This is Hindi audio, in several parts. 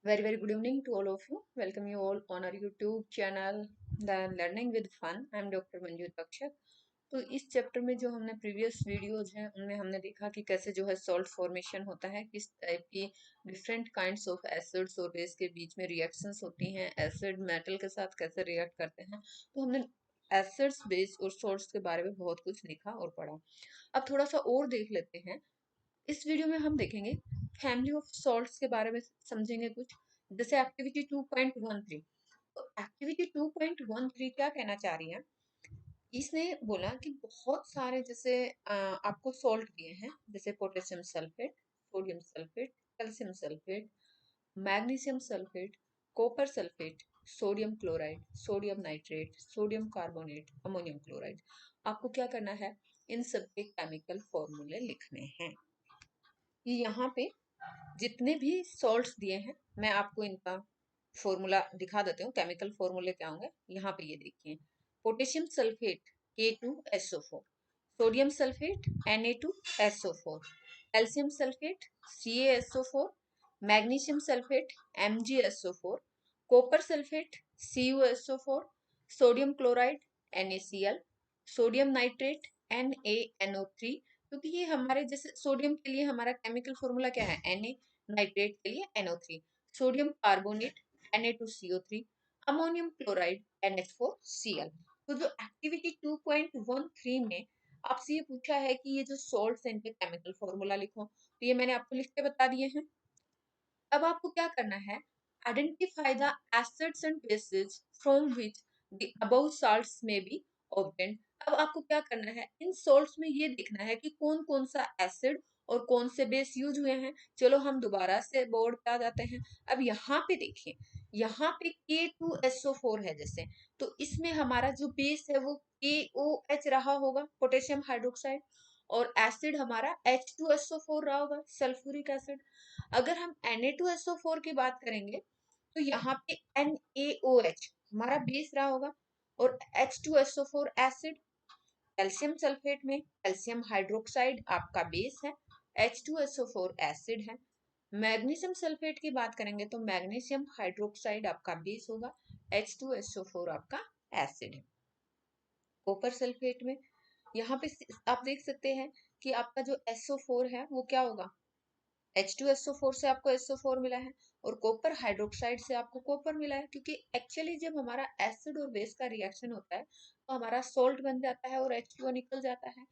Very good evening to all of you. Welcome you all on our YouTube channel The Learning with Fun. I am Dr. Manju Takshak. तो इस चैप्टर में जो हमने प्रीवियस वीडियोज हैं उनमें हमने देखा कि कैसे जो है सॉल्ट फॉर्मेशन होता है, किस टाइप की डिफरेंट काइंड्स ऑफ एसिड्स और बेस के बीच में रिएक्शंस होती हैं, एसिड मेटल के साथ कैसे रिएक्ट करते हैं। तो हमने एसिड्स बेस और सॉल्ट्स के बारे में बहुत कुछ लिखा और पढ़ा। अब थोड़ा सा और देख लेते हैं। इस वीडियो में हम देखेंगे फैमिली ऑफ सॉल्ट्स के बारे में, समझेंगे कुछ, जैसे एक्टिविटी 2.13। तो एक्टिविटी 2.13 क्या कहना चाह रही है? इसने बोला कि बहुत सारे जैसे आपको सॉल्ट दिए हैं, जैसे potassium sulphate, sodium sulphate, calcium sulphate, magnesium sulphate, copper sulphate, sodium chloride, sodium nitrate, sodium carbonate, ammonium chloride. आपको क्या करना है? इन सब के केमिकल फॉर्मूले लिखने हैं। कि यहाँ पे जितने भी सॉल्ट्स दिए हैं मैं आपको इनका फॉर्मूला दिखा देती हूँ। केमिकल फॉर्मूले क्या होंगे यहाँ पे ये देखिए। Potassium sulphate K2SO4, sodium sulphate Na2SO4, calcium sulphate CaSO4, magnesium sulphate MgSO4, copper sulphate CuSO4, sodium chloride NaCl, sodium nitrate NaNO3। क्योंकि ये हमारे जैसे सोडियम के लिए हमारा केमिकल फॉर्मूला क्या है? Na, नाइट्रेट के लिए NO3, sodium carbonate Na2CO3, ammonium chloride NH4Cl। तो जो एक्टिविटी 2.13 में आपसे ये पूछा है कि ये जो सॉल्ट्स हैं इनके केमिकल फॉर्मूला लिखो, तो ये मैंने आपको लिख के बता दिए हैं। अब आपको क्या करना है? Identify the acids and bases from which the above salts में बी ऑब्टेन्ड। अब आपको क्या करना है? इन सॉल्ट्स में ये देखना है कि कौन कौन सा एसिड और कौन से बेस यूज हुए हैं। चलो हम दोबारा से बोर्ड पे आ जाते हैं। अब यहाँ पे देखिए, यहाँ पे K2SO4 है जैसे, तो इसमें हमारा जो बेस है वो KOH रहा होगा, पोटेशियम हाइड्रोक्साइड, और एसिड हमारा H2SO4 रहा होगा, सल्फ्यूरिक एसिड। अगर हम Na2SO4 की बात करेंगे तो यहाँ पे NaOH हमारा बेस रहा होगा, और H2SO4 एसिड। कैल्शियम सल्फेट में कैल्शियम हाइड्रोक्साइड आपका बेस है, H2SO4 एसिड है। मैग्नीशियम सल्फेट की बात करेंगे तो मैग्नीशियम हाइड्रोक्साइड आपका बेस होगा, H2SO4 आपका एसिड है। कॉपर सल्फेट में यहाँ पे आप देख सकते हैं कि आपका जो SO4 है वो क्या होगा? H2SO4 से आपको SO4 मिला है, और कॉपर हाइड्रोक्साइड से आपको कॉपर मिला है। क्योंकि एक्चुअली जब हमारा एसिड और बेस का रिएक्शन होता है तो हमारा सोल्ट बन जाता है और H2O निकल जाता है।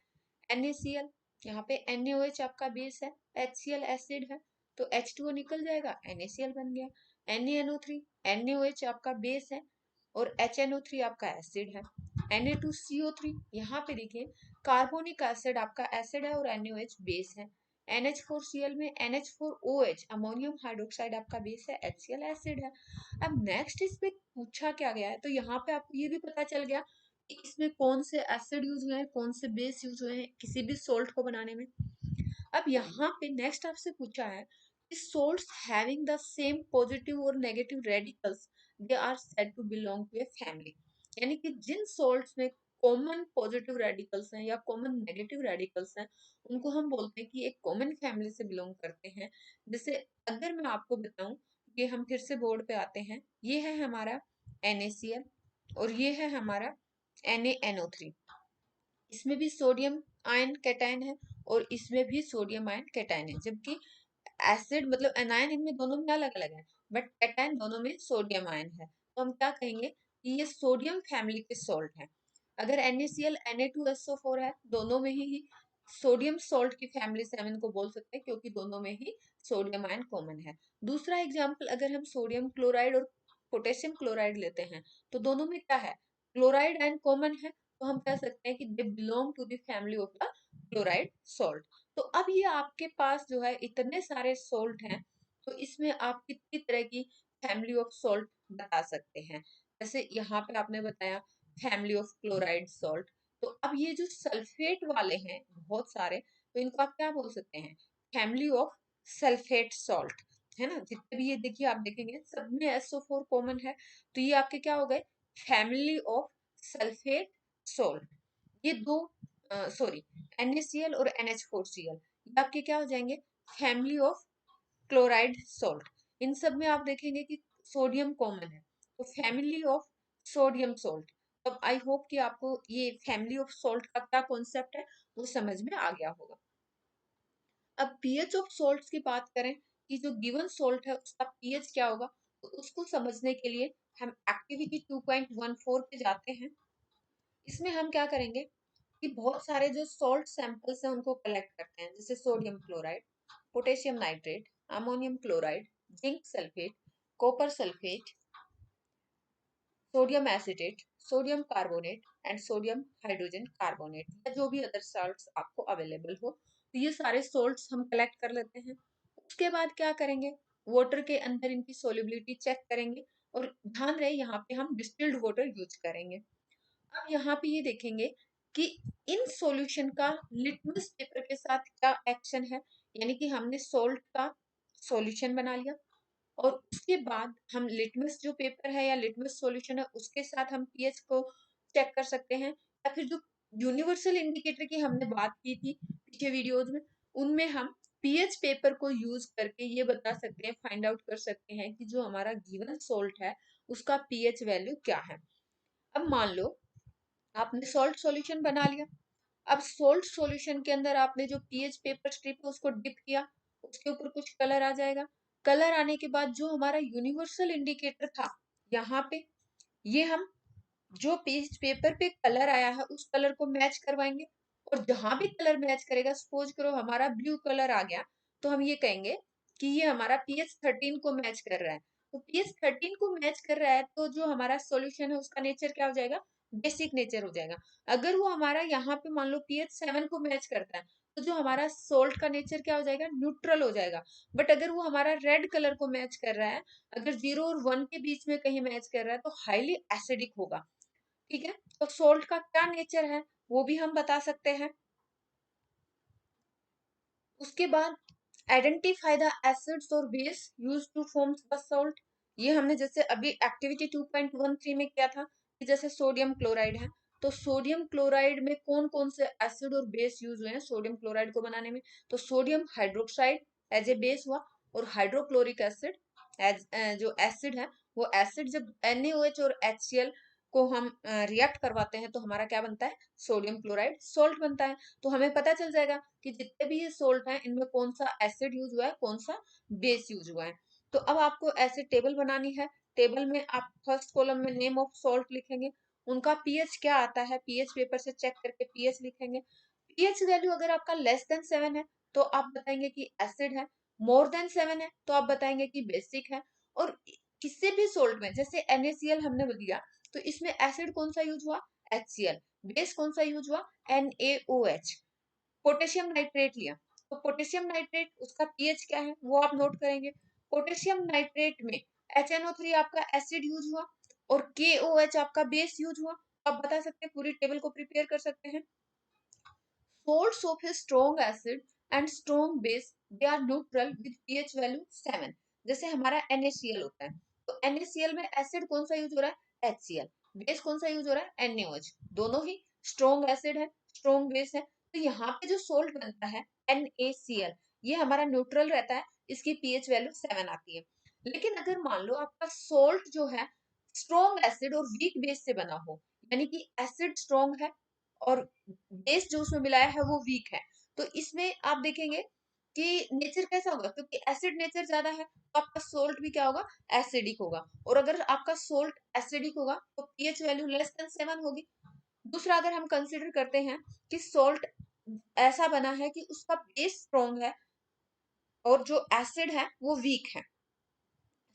NaCl, यहाँ पे NaOH आपका बेस है, HCl एसिड है, तो H2O निकल जाएगा, NaCl बन गया। NaNO3, NaOH आपका बेस है और HNO3 आपका एसिड है। Na2CO3, यहाँ पे देखिए कार्बोनिक एसिड आपका एसिड है और NaOH बेस है। NH4Cl में NH4OH अमोनियम हाइड्रोक्साइड आपका बेस है, HCl एसिड है। अब नेक्स्ट इस पे पूछा क्या गया है, तो यहाँ पे आपको ये भी पता चल गया कि इसमें कौन से एसिड यूज हुए हैं, कौन से बेस यूज हुए हैं किसी भी सोल्ट को बनाने में। अब यहाँ पे नेक्स्ट आपसे पूछा है कि salts having the same positive और negative radicals they are said to belong to a family. यानी कि जिन सोल्ट्स में कॉमन पॉजिटिव रेडिकल्स हैं या कॉमन नेगेटिव रेडिकल्स हैं उनको हम बोलते हैं कि एक कॉमन फैमिली से बिलोंग करते हैं। जैसे अगर मैं आपको बताऊं, ये हम फिर से बोर्ड पे आते हैं, ये है हमारा NaCl और ये है हमारा NaNO3। इसमें भी सोडियम आयन कैटायन है और इसमें भी सोडियम आयन कैटायन है, जबकि एसिड मतलब एनायन इनमें दोनों में अलग अलग है, बट कैटायन दोनों में सोडियम आयन है। तो हम क्या कहेंगे कि ये सोडियम फैमिली के सॉल्ट है। अगर NaCl Na2SO4 है, दोनों में ही सोडियम सॉल्ट की फैमिली से हम इनको बोल सकते हैं, क्योंकि दोनों में ही सोडियम आयन कॉमन है। दूसरा एग्जाम्पल, अगर हम सोडियम क्लोराइड और पोटेशियम क्लोराइड लेते हैं तो दोनों में क्या है? क्लोराइड आयन कॉमन है, तो हम कह सकते हैं कि they belong to the family of the chloride salt. तो अब ये आपके पास जो है इतने सारे सॉल्ट हैं, तो इसमें आप कितनी तरह की फैमिली ऑफ सॉल्ट बता सकते हैं? जैसे यहाँ पे आपने बताया फैमिली ऑफ क्लोराइड सॉल्ट, तो अब ये जो सल्फेट वाले हैं बहुत सारे, तो इनको आप क्या बोल सकते हैं? फैमिली ऑफ सल्फेट सॉल्ट, है ना। जितने भी ये देखिए आप देखेंगे सब में SO4 कॉमन है, तो ये आपके क्या हो गए? Family of sulphate salt. ये दो सॉरी, NaCl और NH4Cl ये आपके क्या हो जाएंगे? Family of chloride salt. इन सब में आप देखेंगे कि सोडियम कॉमन है, तो फैमिली ऑफ सोडियम सॉल्ट। तो आई होप कि आपको ये फैमिली ऑफ सॉल्ट का क्या कॉन्सेप्ट है वो समझ में आ गया होगा। अब पीएच ऑफ सॉल्ट्स की बात करें कि जो गिवन सॉल्ट है उसका पीएच क्या होगा, तो उसको समझने के लिए हम एक्टिविटी 2.14 पे जाते हैं। इसमें हम क्या करेंगे कि बहुत सारे जो सॉल्ट सैंपल्स हैं उनको कलेक्ट करते हैं, जैसे sodium chloride, potassium nitrate, ammonium chloride, zinc sulphate, copper sulphate, sodium acetate, sodium carbonate and sodium hydrogen carbonate, या जो भी अदर सॉल्ट्स आपको अवेलेबल हो, तो ये सारे सॉल्ट्स हम कलेक्ट कर लेते हैं। उसके बाद क्या करेंगे, वाटर के अंदर इनकी सोलिबिलिटी चेक करेंगे, और ध्यान रहे यहाँ पे हम डिस्टिल्ड वाटर यूज करेंगे। अब यहाँ पे ये देखेंगे कि इन सॉल्यूशन का लिटमस पेपर के साथ क्या एक्शन है, यानी कि हमने सॉल्ट का सॉल्यूशन बना लिया, और उसके बाद हम लिटमस जो पेपर है या लिटमस सॉल्यूशन है उसके साथ हम पीएच को चेक कर सकते हैं, या फिर जो यूनिवर्सल इंडिकेटर की हमने बात की थी पिछले वीडियोज में, उनमें हम पीएच पेपर को यूज करके ये बता सकते हैं, फाइंड आउट कर सकते हैं कि जो हमारा गिवन सॉल्ट है उसका पीएच वैल्यू क्या है। अब मान लो आपने सॉल्ट सॉल्यूशन बना लिया, अब सोल्ट सॉल्यूशन के अंदर आपने जो पीएच पेपर स्ट्रिप है उसको डिप किया, उसके ऊपर कुछ कलर आ जाएगा। कलर आने के बाद जो हमारा यूनिवर्सल इंडिकेटर था यहाँ पे, ये हम जो पीच पेपर पे कलर आया है उस कलर को मैच करवाएंगे, और जहां भी कलर मैच करेगा, सपोज करो हमारा ब्लू कलर आ गया, तो हम ये कहेंगे कि ये हमारा pH 13 को मैच कर रहा है। तो pH 13 को मैच कर रहा है तो जो हमारा सॉल्यूशन है उसका नेचर क्या हो जाएगा, बेसिक नेचर हो जाएगा। अगर वो हमारा यहाँ पे मान लो pH 7 को मैच करता है, तो जो हमारा सोल्ट का नेचर क्या हो जाएगा, न्यूट्रल हो जाएगा। बट अगर वो हमारा रेड कलर को मैच कर रहा है, अगर 0 और 1 के बीच में कहीं मैच कर रहा है, तो हाईली एसिडिक होगा। ठीक है, तो सोल्ट का क्या नेचर है वो भी हम बता सकते हैं। उसके बाद आइडेंटिफाई द एसिड्स और base used to form the salt. ये हमने जैसे अभी एक्टिविटी 2.13 में किया था कि जैसे सोडियम क्लोराइड है, तो सोडियम क्लोराइड में कौन कौन से एसिड और बेस यूज हुए हैं सोडियम क्लोराइड को बनाने में, तो sodium hydroxide as a base हुआ, और हाइड्रोक्लोरिक एसिड एज जो एसिड है, वो एसिड जब NaOH और HCl को हम रिएक्ट करवाते हैं तो हमारा क्या बनता है, सोडियम क्लोराइड सॉल्ट बनता है। तो हमें पता चल जाएगा कि जितने भी ये सोल्ट हैं इनमें कौन सा एसिड यूज हुआ है, कौन सा बेस यूज हुआ है। तो अब आपको ऐसे टेबल बनानी है। टेबल में आप फर्स्ट कॉलम में नेम ऑफ सॉल्ट लिखेंगे, उनका पीएच क्या आता है, पीएच पेपर से चेक करके पीएच लिखेंगे। पीएच वैल्यू अगर आपका लेस देन 7 है तो आप बताएंगे कि एसिड है, मोर देन 7 है तो आप बताएंगे कि बेसिक है। और किसी भी सोल्ट में जैसे NaCl हमने लिया, तो इसमें एसिड कौन सा यूज हुआ, HCl, बेस कौन सा यूज हुआ, NaOH। पोटेशियम नाइट्रेट लिया, तो पोटेशियम नाइट्रेट उसका पीएच क्या है वो आप नोट करेंगे। पोटेशियम नाइट्रेट में HNO3 आपका एसिड यूज हुआ, और KOH आपका बेस यूज हुआ। आप बता सकते हैं, पूरी टेबल को प्रिपेयर कर सकते हैं। Salts of a strong acid and strong base, they are neutral with pH value 7। जैसे हमारा NaCl होता है, तो NaCl में एसिड कौन सा यूज हो रहा है, HCl, बेस कौन सा यूज हो रहा है, NaOH। दोनों ही स्ट्रॉन्ग एसिड है, स्ट्रॉन्ग बेस है, तो यहाँ पे जो सोल्ट बनता है NaCl, ये हमारा न्यूट्रल रहता है, इसकी पीएच वैल्यू 7 आती है। लेकिन अगर मान लो आपका सोल्ट जो है स्ट्रॉन्ग एसिड और वीक बेस से बना हो, यानी कि एसिड स्ट्रॉन्ग है और बेस जो उसमें मिलाया है वो वीक है, तो इसमें आप देखेंगे कि नेचर कैसा होगा, क्योंकि एसिड नेचर ज्यादा है तो आपका सोल्ट भी क्या होगा, एसिडिक होगा। और अगर आपका सोल्ट एसिडिक होगा तो पीएच वैल्यू लेस देन 7 होगी। दूसरा अगर हम कंसिडर करते हैं कि सोल्ट ऐसा बना है कि उसका बेस स्ट्रॉन्ग है और जो एसिड है वो वीक है,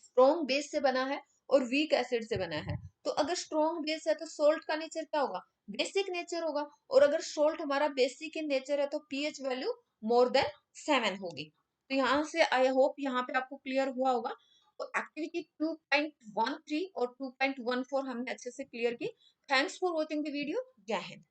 स्ट्रॉन्ग बेस से बना है और वीक एसिड से बना है, तो अगर स्ट्रॉन्ग बेस है तो सोल्ट का नेचर क्या होगा, बेसिक नेचर होगा। और अगर सोल्ट हमारा बेसिक इन नेचर है तो पीएच वैल्यू मोर देन 7 होगी। तो यहाँ से आई होप यहाँ पे आपको क्लियर हुआ होगा। तो एक्टिविटी 2.13 और 2.14 हमने अच्छे से क्लियर की। Thanks for watching the video. जय हिंद।